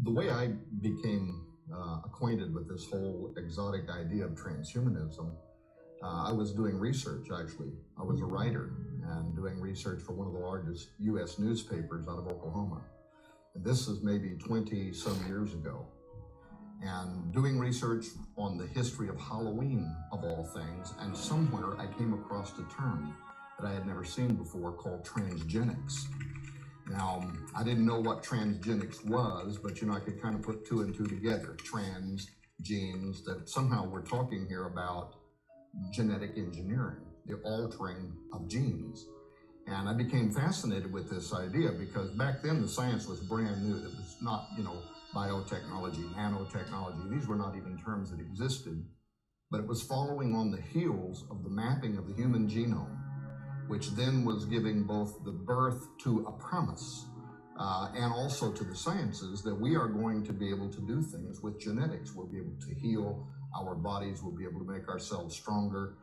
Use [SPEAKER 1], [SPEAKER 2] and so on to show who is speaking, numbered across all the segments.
[SPEAKER 1] The way I became acquainted with this whole exotic idea of transhumanism, I was doing research actually. I was a writer and doing research for one of the largest U.S. newspapers out of Oklahoma. And this is maybe 20 some years ago. And doing research on the history of Halloween, of all things, and somewhere I came across a term that I had never seen before called transgenics. Now, I didn't know what transgenics was, but I could kind of put two and two together. Trans, genes, that somehow we're talking here about genetic engineering, the altering of genes. And I became fascinated with this idea because back then the science was brand new. It was not, biotechnology, nanotechnology. These were not even terms that existed, but it was following on the heels of the mapping of the human genome, which then was giving both the birth to a promise and also to the sciences that we are going to be able to do things with genetics. We'll be able to heal our bodies. We'll be able to make ourselves stronger.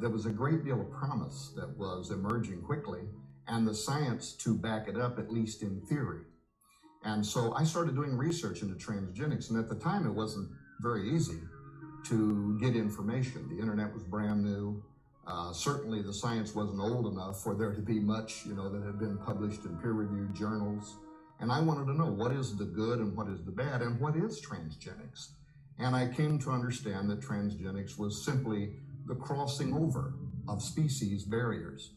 [SPEAKER 1] There was a great deal of promise that was emerging quickly, and the science to back it up, at least in theory. And so I started doing research into transgenics, and at the time it wasn't very easy to get information. The internet was brand new. Certainly the science wasn't old enough for there to be much, that had been published in peer-reviewed journals. And I wanted to know what is the good and what is the bad and what is transgenics. And I came to understand that transgenics was simply the crossing over of species barriers.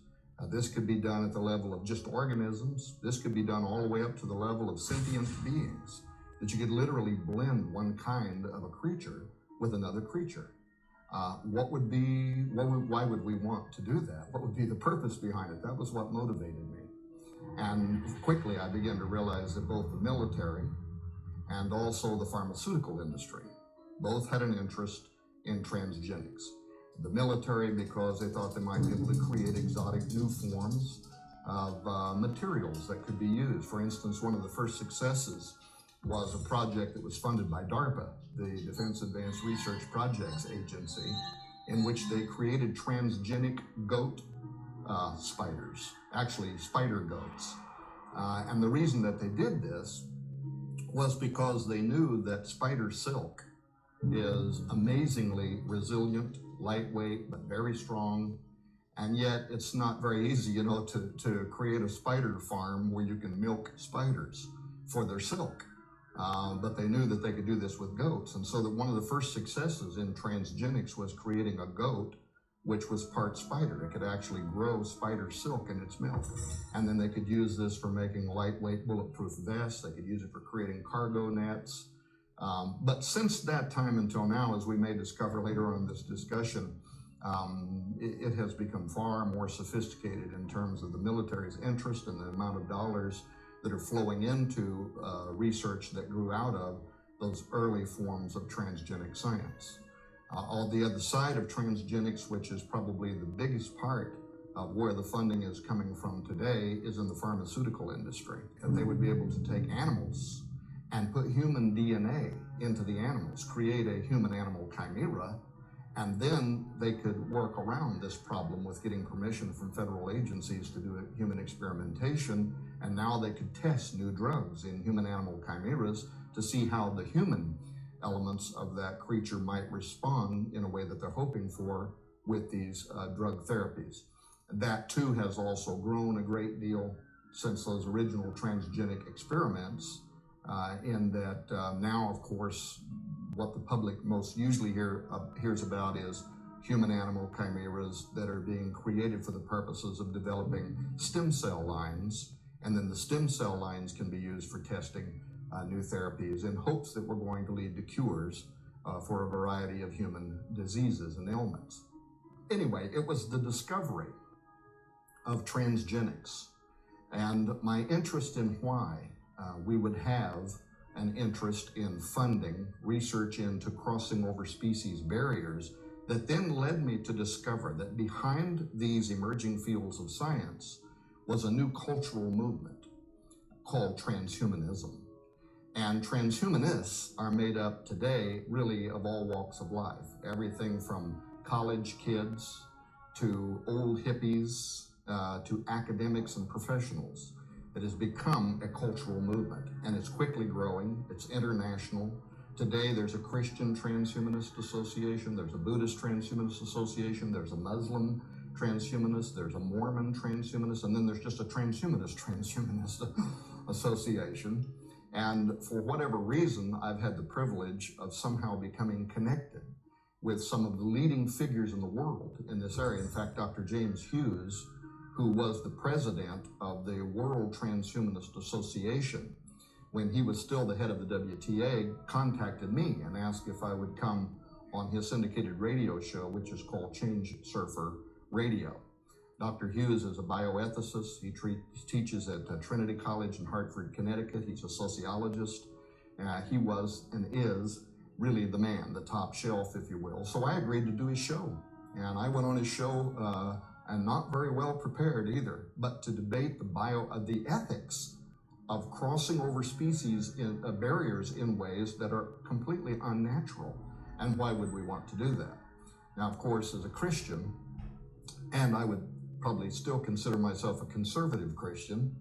[SPEAKER 1] This could be done at the level of just organisms. This could be done all the way up to the level of sentient beings, that you could literally blend one kind of a creature with another creature. Why would we want to do that? What would be the purpose behind it? That was what motivated me. And quickly I began to realize that both the military and also the pharmaceutical industry both had an interest in transgenics. The military because they thought they might be able to create exotic new forms of materials that could be used. For instance, one of the first successes was a project that was funded by DARPA, the Defense Advanced Research Projects Agency, in which they created transgenic goat spiders, actually spider goats. And the reason that they did this was because they knew that spider silk is amazingly resilient, lightweight, but very strong. And yet it's not very easy, to create a spider farm where you can milk spiders for their silk. But they knew that they could do this with goats. And so that one of the first successes in transgenics was creating a goat which was part spider. It could actually grow spider silk in its milk. And then they could use this for making lightweight bulletproof vests. They could use it for creating cargo nets. But since that time until now, as we may discover later on in this discussion, it has become far more sophisticated in terms of the military's interest and the amount of dollars that are flowing into research that grew out of those early forms of transgenic science. On the other side of transgenics, which is probably the biggest part of where the funding is coming from today, is in the pharmaceutical industry. And they would be able to take animals and put human DNA into the animals, create a human-animal chimera, and then they could work around this problem with getting permission from federal agencies to do human experimentation, and now they could test new drugs in human-animal chimeras to see how the human elements of that creature might respond in a way that they're hoping for with these drug therapies. That too has also grown a great deal since those original transgenic experiments, in that now, of course, what the public most usually hears about is human-animal chimeras that are being created for the purposes of developing stem cell lines, and then the stem cell lines can be used for testing new therapies in hopes that we're going to lead to cures for a variety of human diseases and ailments. Anyway, it was the discovery of transgenics and my interest in why we would have an interest in funding research into crossing over species barriers that then led me to discover that behind these emerging fields of science was a new cultural movement called transhumanism. And transhumanists are made up today really of all walks of life, everything from college kids to old hippies to academics and professionals. It has become a cultural movement, and it's quickly growing. It's international. Today, there's a Christian Transhumanist Association, there's a Buddhist Transhumanist Association, there's a Muslim Transhumanist, there's a Mormon Transhumanist, and then there's just a Transhumanist Association. And for whatever reason, I've had the privilege of somehow becoming connected with some of the leading figures in the world in this area. In fact, Dr. James Hughes, who was the president of the World Transhumanist Association, when he was still the head of the WTA, contacted me and asked if I would come on his syndicated radio show, which is called Change Surfer Radio. Dr. Hughes is a bioethicist. He teaches at Trinity College in Hartford, Connecticut. He's a sociologist. He was and is really the man, the top shelf, if you will. So I agreed to do his show. And I went on his show, and not very well prepared either, but to debate the ethics of crossing over species barriers in ways that are completely unnatural. And why would we want to do that? Now, of course, as a Christian, and I would probably still consider myself a conservative Christian,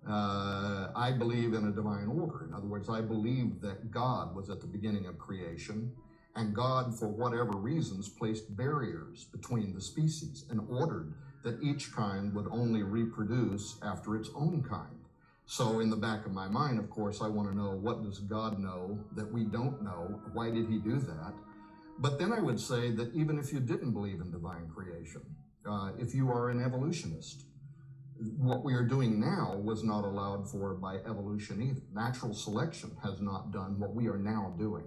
[SPEAKER 1] I believe in a divine order. In other words, I believe that God was at the beginning of creation, and God, for whatever reasons, placed barriers between the species and ordered that each kind would only reproduce after its own kind. So in the back of my mind, of course, I want to know, what does God know that we don't know? Why did he do that? But then I would say that even if you didn't believe in divine creation, if you are an evolutionist, what we are doing now was not allowed for by evolution either. Natural selection has not done what we are now doing.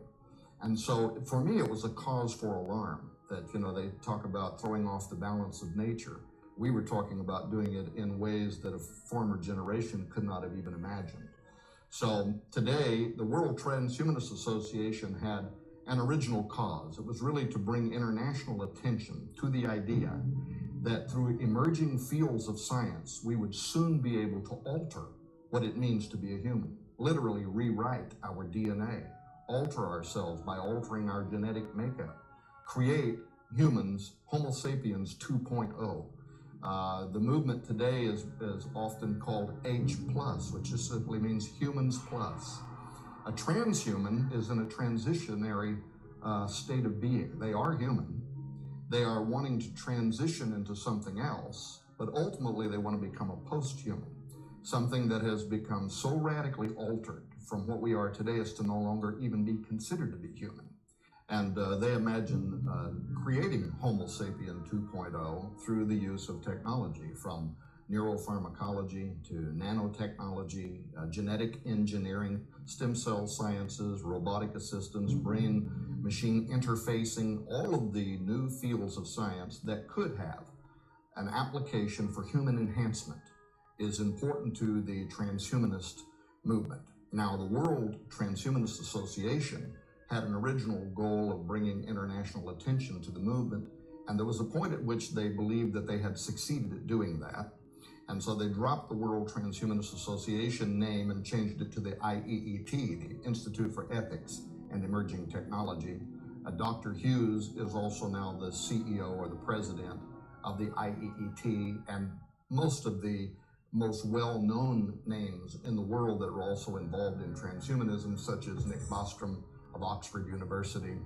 [SPEAKER 1] And so for me, it was a cause for alarm that, they talk about throwing off the balance of nature. We were talking about doing it in ways that a former generation could not have even imagined. So today, the World Transhumanist Association had an original cause. It was really to bring international attention to the idea that through emerging fields of science, we would soon be able to alter what it means to be a human, literally rewrite our DNA, alter ourselves by altering our genetic makeup, create humans, Homo sapiens 2.0. The movement today is often called H+, which just simply means humans plus. A transhuman is in a transitionary state of being. They are human. They are wanting to transition into something else, but ultimately they want to become a post-human, something that has become so radically altered from what we are today as to no longer even be considered to be human. And they imagine creating Homo sapien 2.0 through the use of technology, from neuropharmacology to nanotechnology, genetic engineering, stem cell sciences, robotic assistance, brain-machine interfacing, all of the new fields of science that could have an application for human enhancement is important to the transhumanist movement. Now, the World Transhumanist Association had an original goal of bringing international attention to the movement, and there was a point at which they believed that they had succeeded at doing that. And so they dropped the World Transhumanist Association name and changed it to the IEET, the Institute for Ethics and Emerging Technology. Dr. Hughes is also now the CEO or the president of the IEET, and most of the most well-known names in the world that are also involved in transhumanism, such as Nick Bostrom of Oxford University,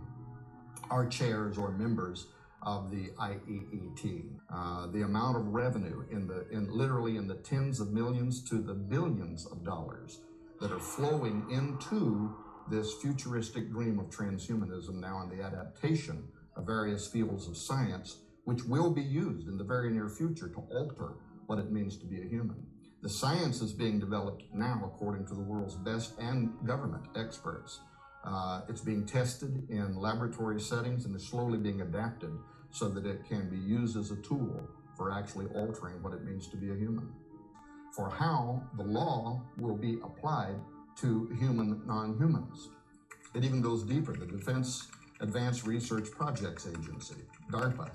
[SPEAKER 1] are chairs or members of the IEET. The amount of revenue literally in the tens of millions to the billions of dollars that are flowing into this futuristic dream of transhumanism now, and the adaptation of various fields of science, which will be used in the very near future to alter what it means to be a human. The science is being developed now according to the world's best and government experts. It's being tested in laboratory settings and is slowly being adapted so that it can be used as a tool for actually altering what it means to be a human. For how the law will be applied to human non-humans. It even goes deeper. The Defense Advanced Research Projects Agency, DARPA,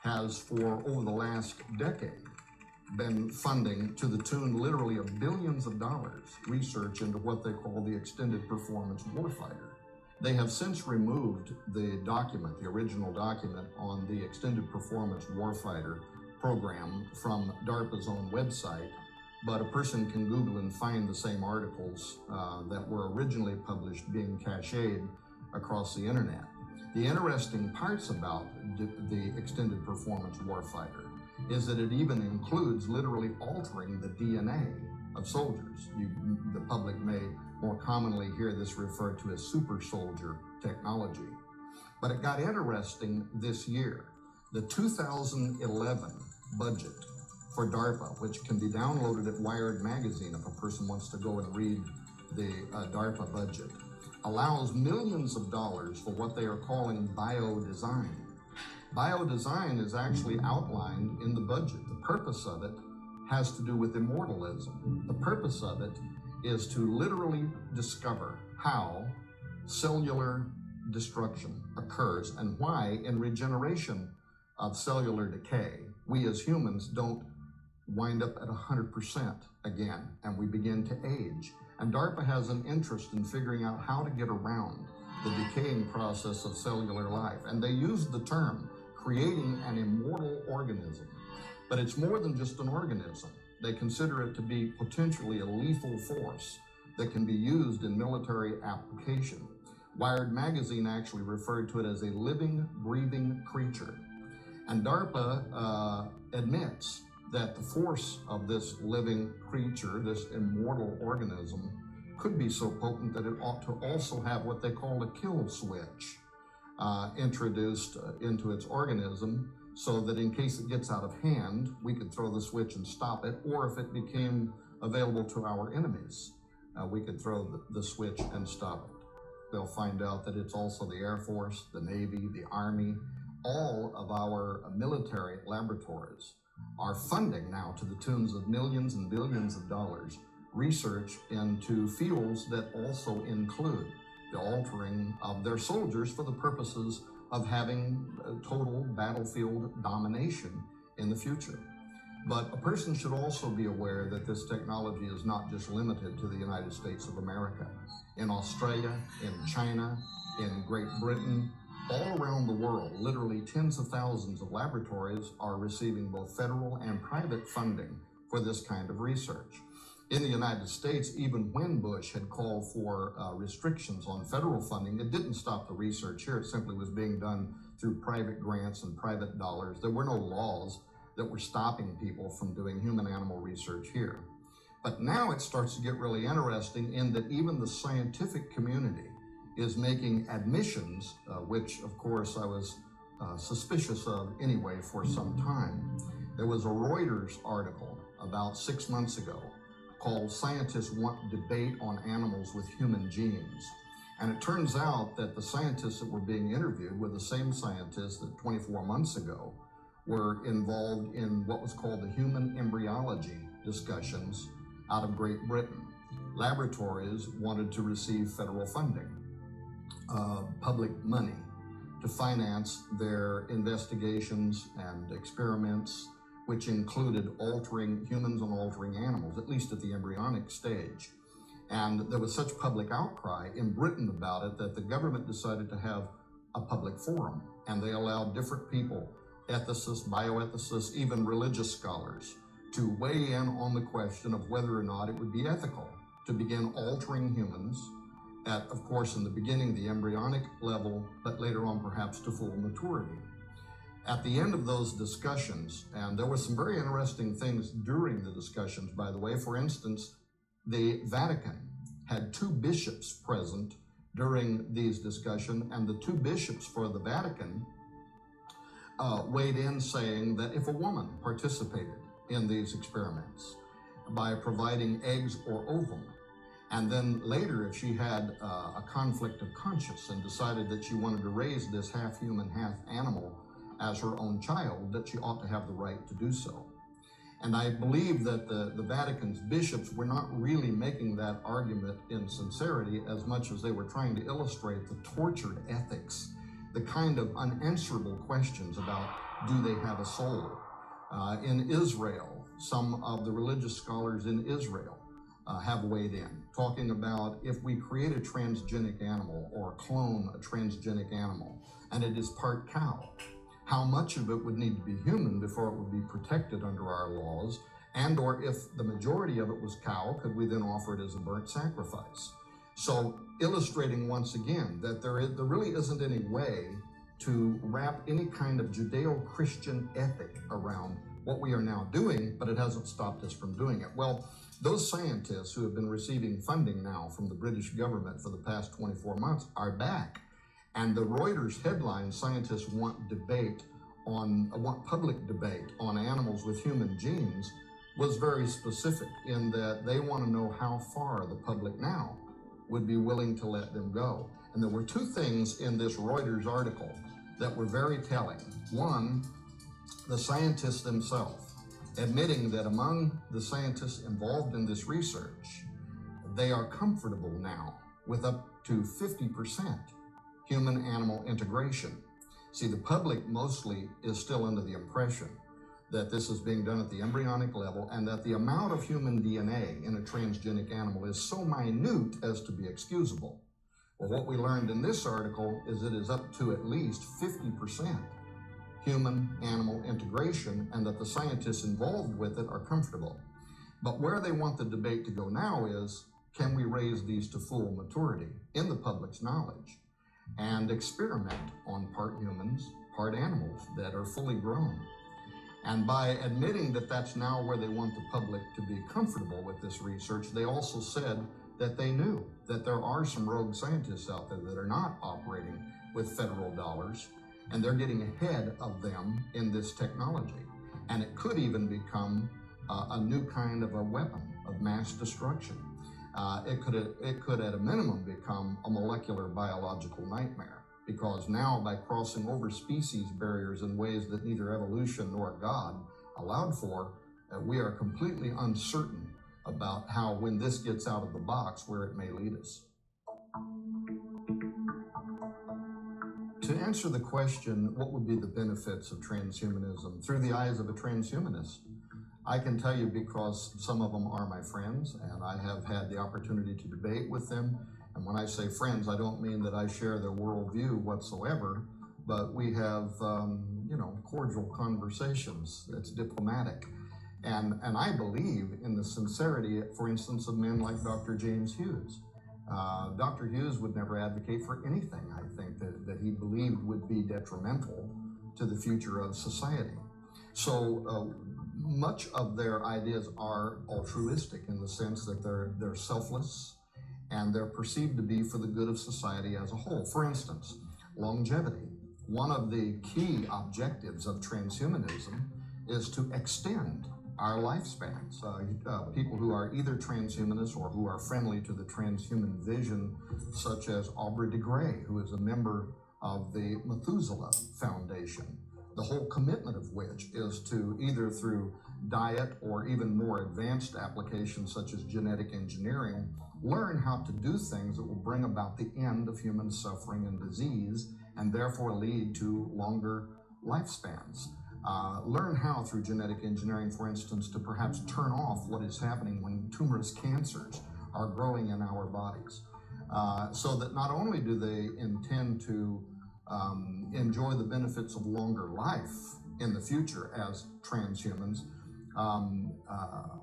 [SPEAKER 1] has for over the last decade been funding to the tune literally of billions of dollars research into what they call the Extended Performance Warfighter. They have since removed the document, the original document on the Extended Performance Warfighter program from DARPA's own website, but a person can Google and find the same articles that were originally published being cached across the internet. The interesting parts about the extended performance warfighter is that it even includes literally altering the DNA of soldiers. The public may more commonly hear this referred to as super soldier technology. But it got interesting this year. The 2011 budget for DARPA, which can be downloaded at Wired Magazine if a person wants to go and read the DARPA budget, allows millions of dollars for what they are calling biodesign. Biodesign is actually outlined in the budget. The purpose of it has to do with immortalism. The purpose of it is to literally discover how cellular destruction occurs and why in regeneration of cellular decay, we as humans don't wind up at 100% again, and we begin to age. And DARPA has an interest in figuring out how to get around the decaying process of cellular life. And they use the term creating an immortal organism. But it's more than just an organism. They consider it to be potentially a lethal force that can be used in military application. Wired Magazine actually referred to it as a living, breathing creature. And DARPA admits that the force of this living creature, this immortal organism, could be so potent that it ought to also have what they call a kill switch introduced into its organism, so that in case it gets out of hand, we could throw the switch and stop it, or if it became available to our enemies, we could throw the switch and stop it. They'll find out that it's also the Air Force, the Navy, the Army, all of our military laboratories are funding now to the tunes of millions and billions of dollars research into fields that also include the altering of their soldiers for the purposes of having total battlefield domination in the future. But a person should also be aware that this technology is not just limited to the United States of America. In Australia, in China, in Great Britain, all around the world, literally tens of thousands of laboratories are receiving both federal and private funding for this kind of research. In the United States, even when Bush had called for restrictions on federal funding, it didn't stop the research here. It simply was being done through private grants and private dollars. There were no laws that were stopping people from doing human-animal research here. But now it starts to get really interesting in that even the scientific community is making admissions, which of course I was suspicious of anyway for some time. There was a Reuters article about 6 months ago called "Scientists Want Debate on Animals with Human Genes." And it turns out that the scientists that were being interviewed were the same scientists that 24 months ago were involved in what was called the human embryology discussions out of Great Britain. Laboratories wanted to receive federal funding, public money, to finance their investigations and experiments, which included altering humans and altering animals, at least at the embryonic stage. And there was such public outcry in Britain about it that the government decided to have a public forum, and they allowed different people, ethicists, bioethicists, even religious scholars, to weigh in on the question of whether or not it would be ethical to begin altering humans at, of course, in the beginning, the embryonic level, but later on perhaps to full maturity. At the end of those discussions, and there were some very interesting things during the discussions, by the way. For instance, the Vatican had 2 bishops present during these discussions, and the 2 bishops for the Vatican weighed in saying that if a woman participated in these experiments by providing eggs or ovum, and then later if she had a conflict of conscience and decided that she wanted to raise this half human, half animal as her own child, that she ought to have the right to do so. And I believe that the Vatican's bishops were not really making that argument in sincerity as much as they were trying to illustrate the tortured ethics, the kind of unanswerable questions about, do they have a soul? In Israel, some of the religious scholars in Israel have weighed in, talking about if we create a transgenic animal or clone a transgenic animal, and it is part cow, how much of it would need to be human before it would be protected under our laws, And or if the majority of it was cow, could we then offer it as a burnt sacrifice? So illustrating once again that there really isn't any way to wrap any kind of Judeo-Christian ethic around what we are now doing, but it hasn't stopped us from doing it. Well, those scientists who have been receiving funding now from the British government for the past 24 months are back. And the Reuters headline, "Scientists want public debate on animals with human genes," was very specific in that they want to know how far the public now would be willing to let them go. And there were two things in this Reuters article that were very telling. One, the scientists themselves admitting that among the scientists involved in this research, they are comfortable now with up to 50% human-animal integration. See, the public mostly is still under the impression that this is being done at the embryonic level and that the amount of human DNA in a transgenic animal is so minute as to be excusable. Well, what we learned in this article is it is up to at least 50% human-animal integration, and that the scientists involved with it are comfortable. But where they want the debate to go now is, can we raise these to full maturity in the public's knowledge and experiment on part humans, part animals that are fully grown? And by admitting that that's now where they want the public to be comfortable with this research, they also said that they knew that there are some rogue scientists out there that are not operating with federal dollars, and they're getting ahead of them in this technology. And it could even become a new kind of a weapon of mass destruction. It could at a minimum become a molecular biological nightmare, because now by crossing over species barriers in ways that neither evolution nor God allowed for, we are completely uncertain about how, when this gets out of the box, where it may lead us. To answer the question, what would be the benefits of transhumanism through the eyes of a transhumanist? I can tell you, because some of them are my friends, and I have had the opportunity to debate with them. And when I say friends, I don't mean that I share their worldview whatsoever, but we have, cordial conversations. It's diplomatic. And I believe in the sincerity, for instance, of men like Dr. James Hughes. Dr. Hughes would never advocate for anything, I think, that he believed would be detrimental to the future of society. So much of their ideas are altruistic in the sense that they're selfless, and they're perceived to be for the good of society as a whole. For instance, longevity. One of the key objectives of transhumanism is to extend our lifespans. People who are either transhumanists or who are friendly to the transhuman vision, such as Aubrey de Grey, who is a member of the Methuselah Foundation, the whole commitment of which is to, either through diet or even more advanced applications such as genetic engineering, learn how to do things that will bring about the end of human suffering and disease, and therefore lead to longer lifespans. Learn how, through genetic engineering, for instance, to perhaps turn off what is happening when tumorous cancers are growing in our bodies. So that not only do they intend to enjoy the benefits of longer life in the future as transhumans,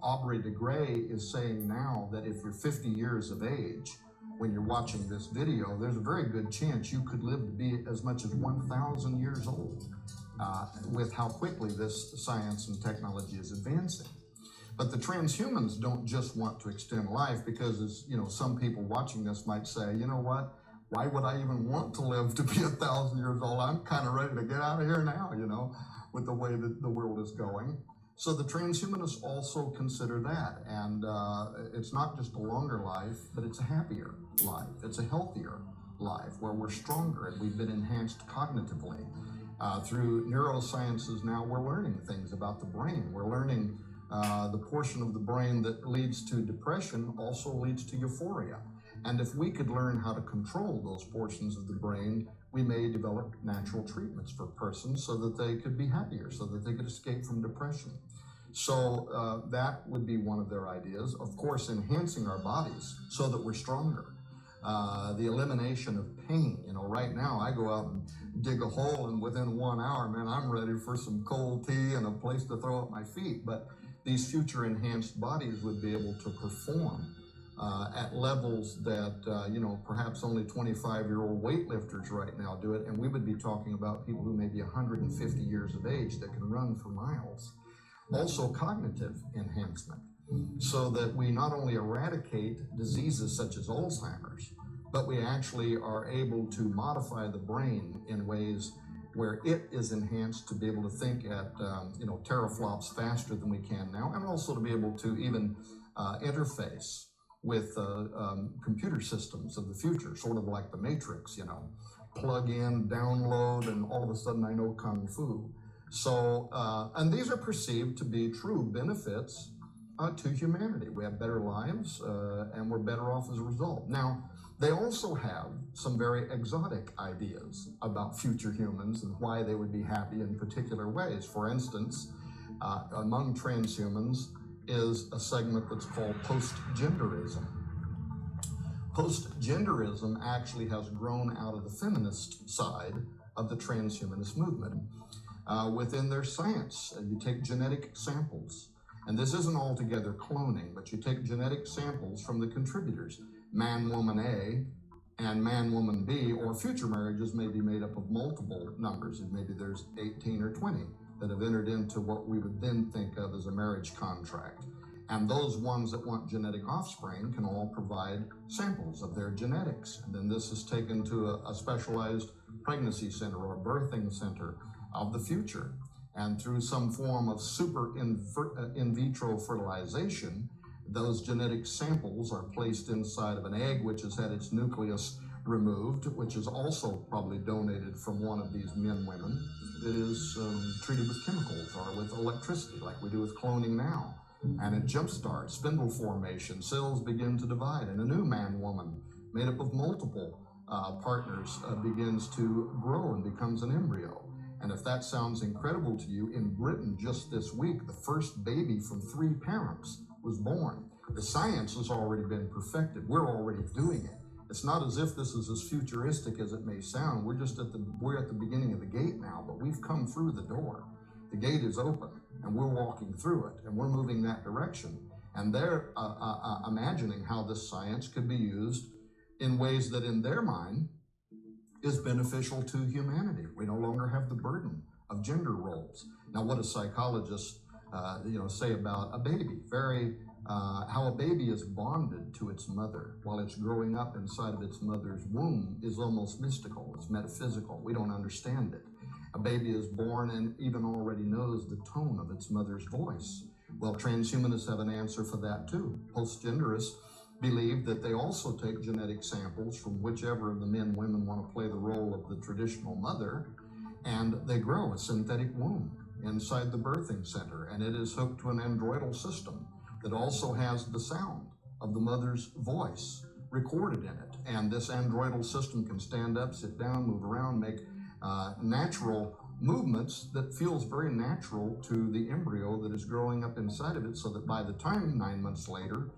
[SPEAKER 1] Aubrey de Grey is saying now that if you're 50 years of age, when you're watching this video, there's a very good chance you could live to be as much as 1,000 years old. With how quickly this science and technology is advancing. But the transhumans don't just want to extend life, because, as you know, some people watching this might say, you know what, why would I even want to live to be 1,000 years old? I'm kind of ready to get out of here now, with the way that the world is going. So the transhumanists also consider that, and it's not just a longer life, but it's a happier life. It's a healthier life where we're stronger and we've been enhanced cognitively. Through neurosciences now, we're learning things about the brain. We're learning the portion of the brain that leads to depression also leads to euphoria. And if we could learn how to control those portions of the brain, we may develop natural treatments for persons so that they could be happier, so that they could escape from depression. So that would be one of their ideas. Of course, enhancing our bodies so that we're stronger. The elimination of pain. Right now I go out and dig a hole, and within 1 hour, man, I'm ready for some cold tea and a place to throw up my feet. But these future enhanced bodies would be able to perform at levels that, perhaps only 25-year-old weightlifters right now do it, and we would be talking about people who may be 150 years of age that can run for miles. Also, cognitive enhancement, so that we not only eradicate diseases such as Alzheimer's, but we actually are able to modify the brain in ways where it is enhanced to be able to think at teraflops faster than we can now, and also to be able to even interface with computer systems of the future, sort of like the Matrix, plug in, download, and all of a sudden I know Kung Fu. So, and these are perceived to be true benefits to humanity. We have better lives, and we're better off as a result. Now, they also have some very exotic ideas about future humans and why they would be happy in particular ways. For instance, among transhumans is a segment that's called post-genderism. Post-genderism actually has grown out of the feminist side of the transhumanist movement. Within their science, you take genetic samples, and this isn't altogether cloning, but you take genetic samples from the contributors, man, woman A, and man, woman B, or future marriages may be made up of multiple numbers, and maybe there's 18 or 20 that have entered into what we would then think of as a marriage contract. And those ones that want genetic offspring can all provide samples of their genetics. And then this is taken to a specialized pregnancy center or birthing center of the future. And through some form of super in vitro fertilization, those genetic samples are placed inside of an egg which has had its nucleus removed, which is also probably donated from one of these women. It is treated with chemicals or with electricity like we do with cloning now. And it jumpstarts spindle formation, cells begin to divide, and a new man-woman made up of multiple partners begins to grow and becomes an embryo. And if that sounds incredible to you, in Britain just this week, the first baby from 3 parents was born. The science has already been perfected. We're already doing it. It's not as if this is as futuristic as it may sound. We're at the beginning of the gate now, but we've come through the door. The gate is open, and we're walking through it, and we're moving that direction. And they're imagining how this science could be used in ways that, in their mind, is beneficial to humanity. We no longer have the burden of gender roles. Now, what do psychologists, say about a baby? How a baby is bonded to its mother while it's growing up inside of its mother's womb is almost mystical. It's metaphysical. We don't understand it. A baby is born and even already knows the tone of its mother's voice. Well, transhumanists have an answer for that too. Post-genderists believe that they also take genetic samples from whichever of the men and women want to play the role of the traditional mother, and they grow a synthetic womb inside the birthing center, and it is hooked to an androidal system that also has the sound of the mother's voice recorded in it. And this androidal system can stand up, sit down, move around, make natural movements that feels very natural to the embryo that is growing up inside of it, so that by the time 9 months later,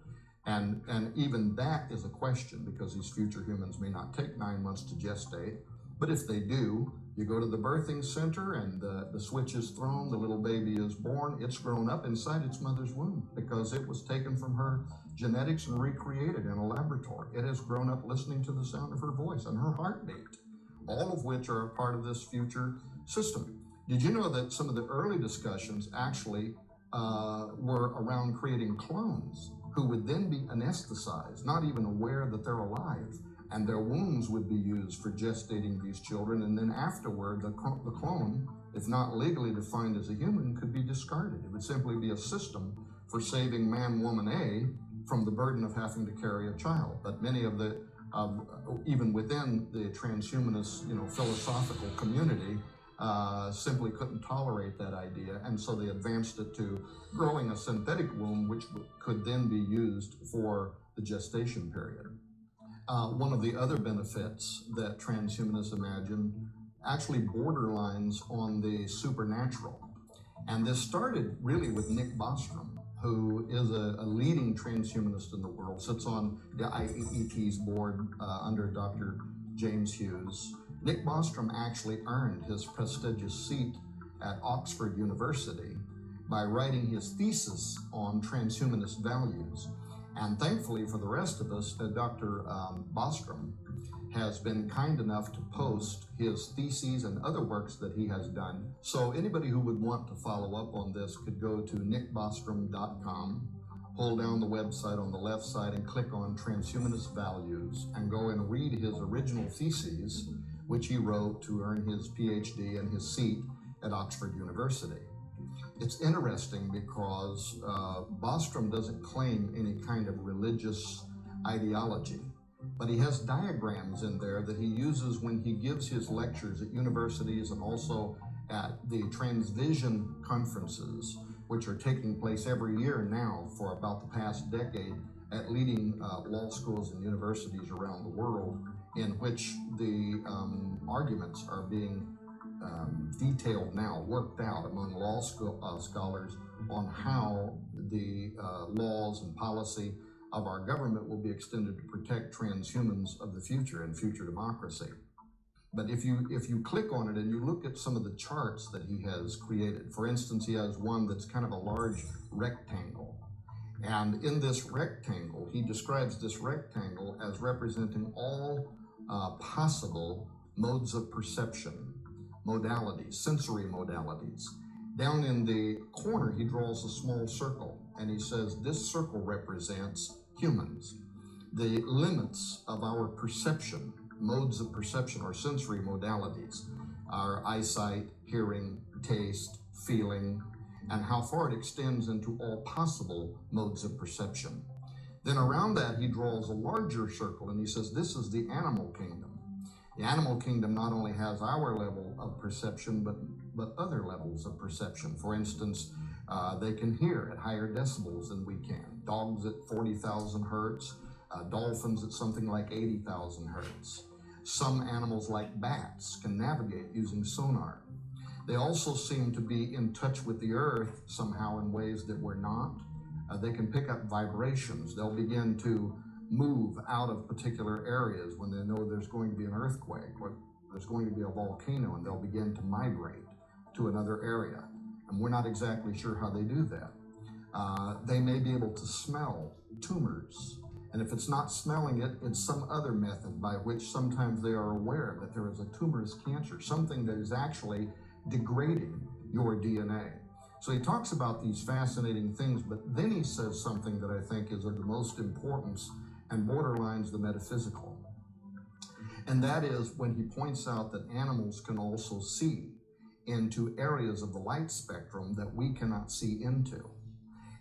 [SPEAKER 1] and even that is a question, because these future humans may not take 9 months to gestate, but if they do, you go to the birthing center and the switch is thrown, the little baby is born, it's grown up inside its mother's womb because it was taken from her genetics and recreated in a laboratory. It has grown up listening to the sound of her voice and her heartbeat, all of which are a part of this future system. Did you know that some of the early discussions actually were around creating clones who would then be anesthetized, not even aware that they're alive, and their wombs would be used for gestating these children, and then afterward the clone, if not legally defined as a human, could be discarded. It would simply be a system for saving man, woman A from the burden of having to carry a child. But many of the even within the transhumanist, philosophical community, simply couldn't tolerate that idea, and so they advanced it to growing a synthetic womb, which could then be used for the gestation period. One of the other benefits that transhumanists imagine actually borderlines on the supernatural, and this started really with Nick Bostrom, who is a leading transhumanist in the world, sits on the IEET's board under Dr. James Hughes. Nick Bostrom actually earned his prestigious seat at Oxford University by writing his thesis on transhumanist values. And thankfully for the rest of us, Dr. Bostrom has been kind enough to post his theses and other works that he has done. So anybody who would want to follow up on this could go to nickbostrom.com, hold down the website on the left side and click on Transhumanist Values and go and read his original theses, which he wrote to earn his PhD and his seat at Oxford University. It's interesting because Bostrom doesn't claim any kind of religious ideology, but he has diagrams in there that he uses when he gives his lectures at universities and also at the Transvision conferences, which are taking place every year now for about the past decade at leading law schools and universities around the world, in which the arguments are being detailed now, worked out among law scholars on how the laws and policy of our government will be extended to protect transhumans of the future and future democracy. But if you click on it and you look at some of the charts that he has created, for instance, he has one that's kind of a large rectangle. And in this rectangle, he describes this rectangle as representing all possible modes of perception, modalities, sensory modalities. Down in the corner, he draws a small circle, and he says this circle represents humans. The limits of our perception, modes of perception or sensory modalities, our eyesight, hearing, taste, feeling, and how far it extends into all possible modes of perception. Then around that, he draws a larger circle, and he says this is the animal kingdom. The animal kingdom not only has our level of perception, but other levels of perception. For instance, they can hear at higher decibels than we can. Dogs at 40,000 hertz, dolphins at something like 80,000 hertz. Some animals like bats can navigate using sonar. They also seem to be in touch with the earth somehow in ways that we're not. They can pick up vibrations. They'll begin to move out of particular areas when they know there's going to be an earthquake or there's going to be a volcano, and they'll begin to migrate to another area. And we're not exactly sure how they do that. They may be able to smell tumors. And if it's not smelling it, it's some other method by which sometimes they are aware that there is a tumorous cancer, something that is actually degrading your DNA. So he talks about these fascinating things, but then he says something that I think is of the most importance and borderlines the metaphysical. And that is when he points out that animals can also see into areas of the light spectrum that we cannot see into.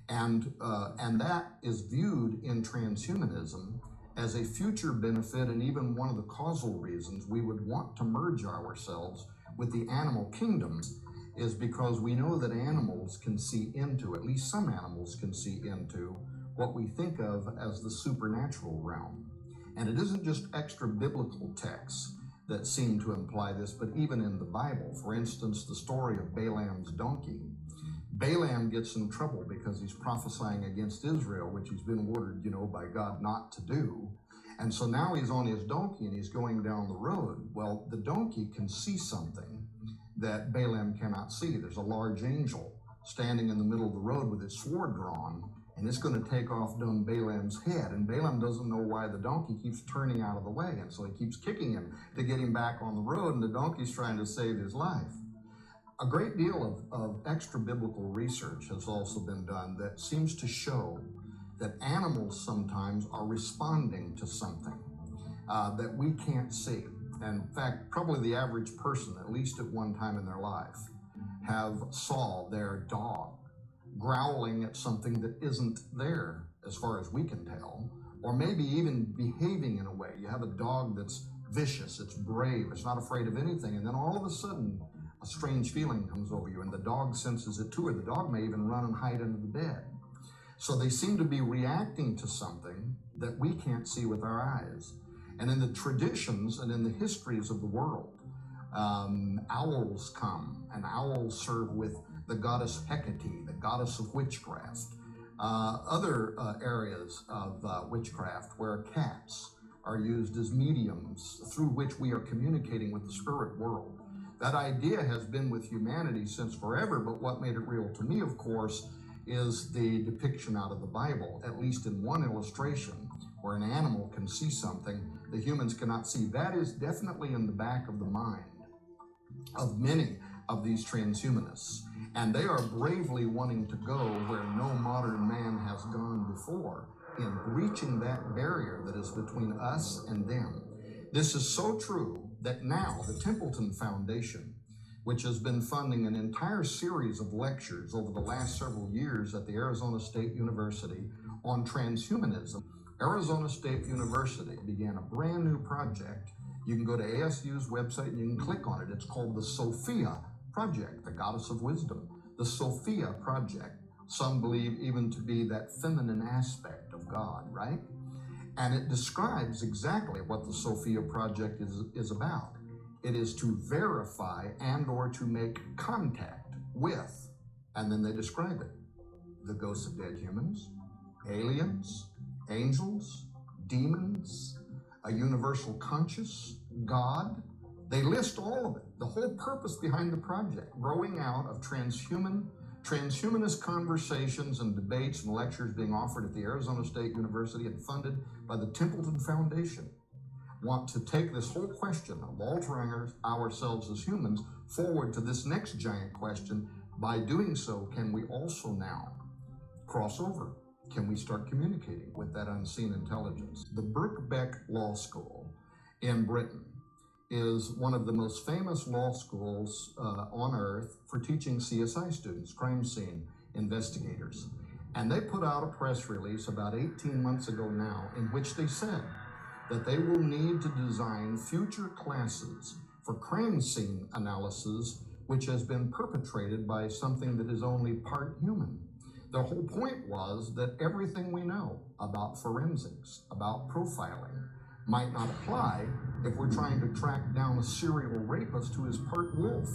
[SPEAKER 1] And that is viewed in transhumanism as a future benefit, and even one of the causal reasons we would want to merge ourselves with the animal kingdoms is because we know that animals can see into, at least some animals can see into, what we think of as the supernatural realm. And it isn't just extra biblical texts that seem to imply this, but even in the Bible. For instance, the story of Balaam's donkey. Balaam gets in trouble because he's prophesying against Israel, which he's been ordered, by God not to do. And so now he's on his donkey and he's going down the road. Well, the donkey can see something that Balaam cannot see. There's a large angel standing in the middle of the road with its sword drawn, and it's going to take off down Balaam's head. And Balaam doesn't know why the donkey keeps turning out of the way, and so he keeps kicking him to get him back on the road, and the donkey's trying to save his life. A great deal of extra biblical research has also been done that seems to show that animals sometimes are responding to something that we can't see. And in fact, probably the average person, at least at one time in their life, have saw their dog growling at something that isn't there as far as we can tell, or maybe even behaving in a way. You have a dog that's vicious, it's brave, it's not afraid of anything, and then all of a sudden a strange feeling comes over you and the dog senses it too, or the dog may even run and hide under the bed. So they seem to be reacting to something that we can't see with our eyes. And in the traditions and in the histories of the world, owls come, and owls serve with the goddess Hecate, the goddess of witchcraft. Other areas of witchcraft where cats are used as mediums through which we are communicating with the spirit world. That idea has been with humanity since forever, but what made it real to me, of course, is the depiction out of the Bible, at least in one illustration, where an animal can see something the humans cannot see. That is definitely in the back of the mind of many of these transhumanists. And they are bravely wanting to go where no modern man has gone before in breaching that barrier that is between us and them. This is so true that now the Templeton Foundation, which has been funding an entire series of lectures over the last several years at the Arizona State University on transhumanism, Arizona State University began a brand new project. You can go to ASU's website and you can click on it. It's called the Sophia Project, the goddess of wisdom. The Sophia Project, some believe even to be that feminine aspect of God, right? And it describes exactly what the Sophia Project is about. It is to verify and or to make contact with, and then they describe it, the ghosts of dead humans, aliens, angels, demons, a universal conscious, God. They list all of it, the whole purpose behind the project, growing out of transhumanist conversations and debates and lectures being offered at the Arizona State University and funded by the Templeton Foundation. Want to take this whole question of altering ourselves as humans forward to this next giant question. By doing so, can we also now cross over? Can we start communicating with that unseen intelligence? The Birkbeck Law School in Britain is one of the most famous law schools on earth for teaching CSI students, crime scene investigators. And they put out a press release about 18 months ago now in which they said that they will need to design future classes for crime scene analysis, which has been perpetrated by something that is only part human. The whole point was that everything we know about forensics, about profiling, might not apply if we're trying to track down a serial rapist who is part wolf,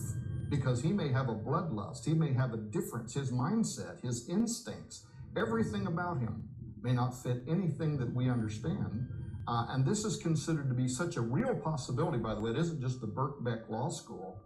[SPEAKER 1] because he may have a bloodlust, he may have a difference, his mindset, his instincts, everything about him may not fit anything that we understand. And this is considered to be such a real possibility, by the way. It isn't just the Birkbeck Law School.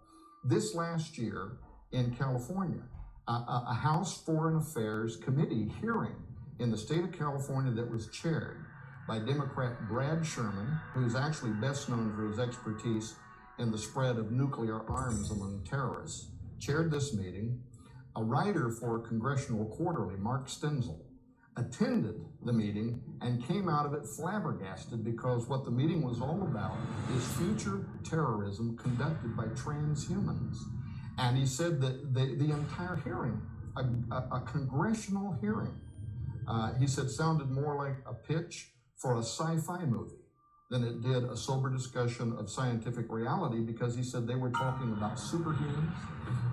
[SPEAKER 1] This last year in California, a House Foreign Affairs Committee hearing in the state of California that was chaired by Democrat Brad Sherman, who's actually best known for his expertise in the spread of nuclear arms among terrorists, chaired this meeting. A writer for Congressional Quarterly, Mark Stenzel, attended the meeting and came out of it flabbergasted, because what the meeting was all about is future terrorism conducted by transhumans. And he said that the entire hearing, a congressional hearing, he said sounded more like a pitch for a sci-fi movie than it did a sober discussion of scientific reality, because he said they were talking about superhumans,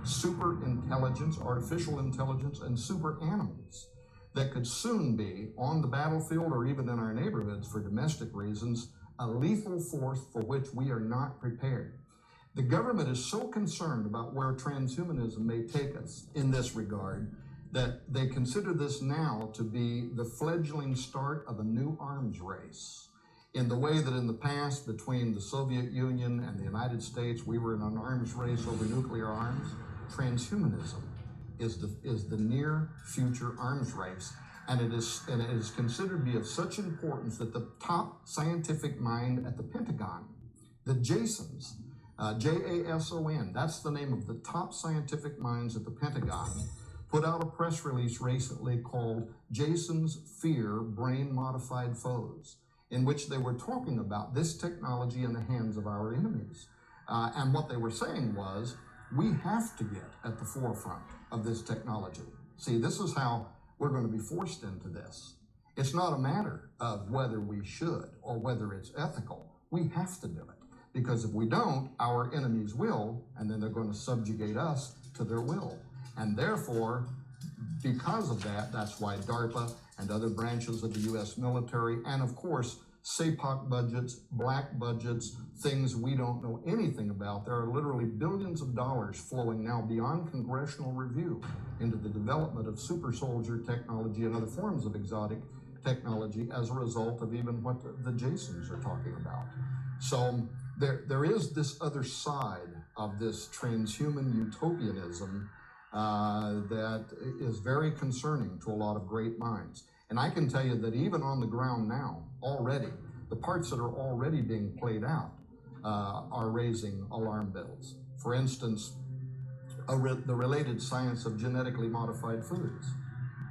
[SPEAKER 1] super intelligence, artificial intelligence, and super animals that could soon be on the battlefield or even in our neighborhoods for domestic reasons, a lethal force for which we are not prepared. The government is so concerned about where transhumanism may take us in this regard that they consider this now to be the fledgling start of a new arms race. In the way that in the past, between the Soviet Union and the United States, we were in an arms race over nuclear arms, transhumanism is the near future arms race. And it is considered to be of such importance that the top scientific mind at the Pentagon, the Jasons, Jason, that's the name of the top scientific minds at the Pentagon, put out a press release recently called Jason's Fear Brain-Modified Foes, in which they were talking about this technology in the hands of our enemies. And what they were saying was, we have to get at the forefront of this technology. See, this is how we're going to be forced into this. It's not a matter of whether we should or whether it's ethical. We have to do it. Because if we don't, our enemies will, and then they're going to subjugate us to their will. And therefore, because of that, that's why DARPA and other branches of the U.S. military, and of course, SAPOC budgets, black budgets, things we don't know anything about. There are literally billions of dollars flowing now beyond congressional review into the development of super soldier technology and other forms of exotic technology as a result of even what the Jasons are talking about. So there is this other side of this transhuman utopianism that is very concerning to a lot of great minds. And I can tell you that even on the ground now, already, the parts that are already being played out are raising alarm bells. For instance, the related science of genetically modified foods.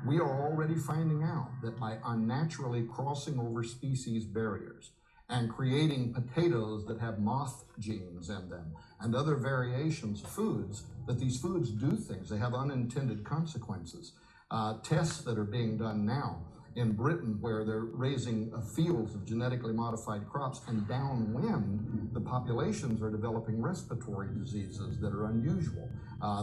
[SPEAKER 1] We are already finding out that by unnaturally crossing over species barriers and creating potatoes that have moth genes in them and other variations of foods, that these foods do things. They have unintended consequences. Tests that are being done now in Britain where they're raising fields of genetically modified crops, and downwind, the populations are developing respiratory diseases that are unusual,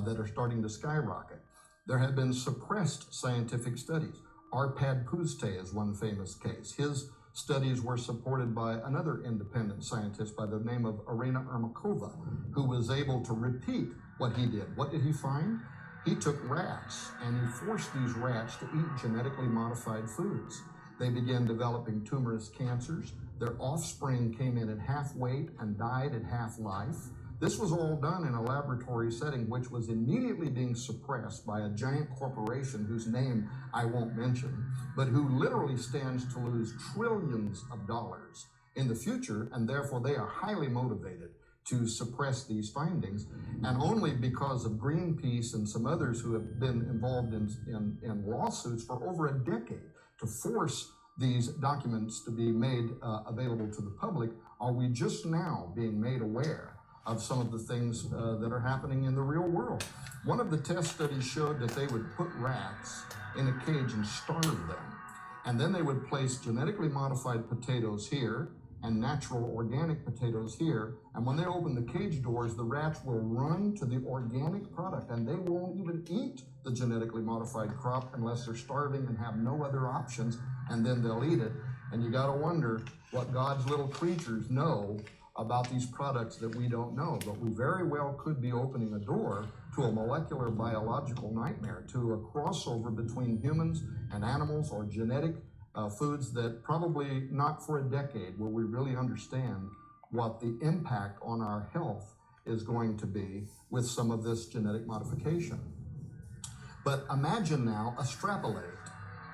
[SPEAKER 1] that are starting to skyrocket. There have been suppressed scientific studies. Arpad Pusztai is one famous case. His studies were supported by another independent scientist by the name of Irina Ermakova, who was able to repeat what he did. What did he find? He took rats and he forced these rats to eat genetically modified foods. They began developing tumorous cancers. Their offspring came in at half weight and died at half life. This was all done in a laboratory setting, which was immediately being suppressed by a giant corporation whose name I won't mention, but who literally stands to lose trillions of dollars in the future, and therefore they are highly motivated to suppress these findings. And only because of Greenpeace and some others who have been involved in lawsuits for over a decade to force these documents to be made available to the public are we just now being made aware of some of the things that are happening in the real world. One of the test studies showed that they would put rats in a cage and starve them. And then they would place genetically modified potatoes here and natural organic potatoes here. And when they open the cage doors, the rats will run to the organic product and they won't even eat the genetically modified crop unless they're starving and have no other options, and then they'll eat it. And you gotta wonder what God's little creatures know about these products that we don't know, but we very well could be opening a door to a molecular biological nightmare, to a crossover between humans and animals, or genetic foods that probably not for a decade will we really understand what the impact on our health is going to be with some of this genetic modification. But imagine now, extrapolate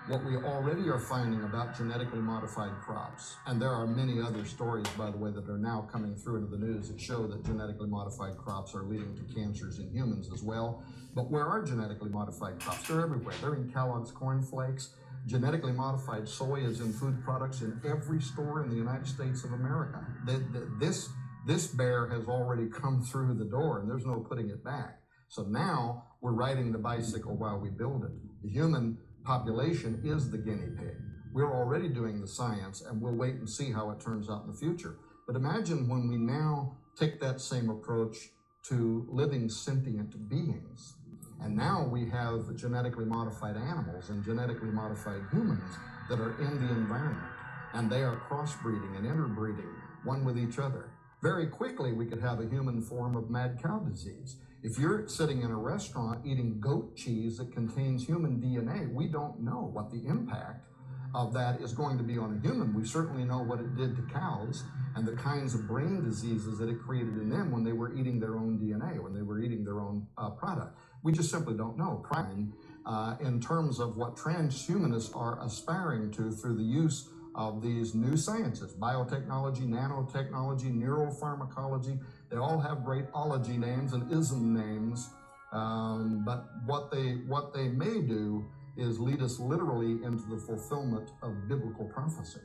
[SPEAKER 1] what we already are finding about genetically modified crops. And there are many other stories, by the way, that are now coming through into the news that show that genetically modified crops are leading to cancers in humans as well. But where are genetically modified crops? They're everywhere. They're in Kellogg's Corn Flakes. Genetically modified soy is in food products in every store in the United States of America. This bear has already come through the door, and there's no putting it back. So now we're riding the bicycle while we build it. The human population is the guinea pig. We're already doing the science, and we'll wait and see how it turns out in the future. But imagine when we now take that same approach to living sentient beings. And now we have genetically modified animals and genetically modified humans that are in the environment, and they are crossbreeding and interbreeding one with each other. Very quickly, we could have a human form of mad cow disease. If you're sitting in a restaurant eating goat cheese that contains human DNA, we don't know what the impact of that is going to be on a human. We certainly know what it did to cows and the kinds of brain diseases that it created in them when they were eating their own DNA, when they were eating their own product. We just simply don't know. In terms of what transhumanists are aspiring to through the use of these new sciences, biotechnology, nanotechnology, neuropharmacology, they all have great ology names and ism names, but what they may do is lead us literally into the fulfillment of biblical prophecy.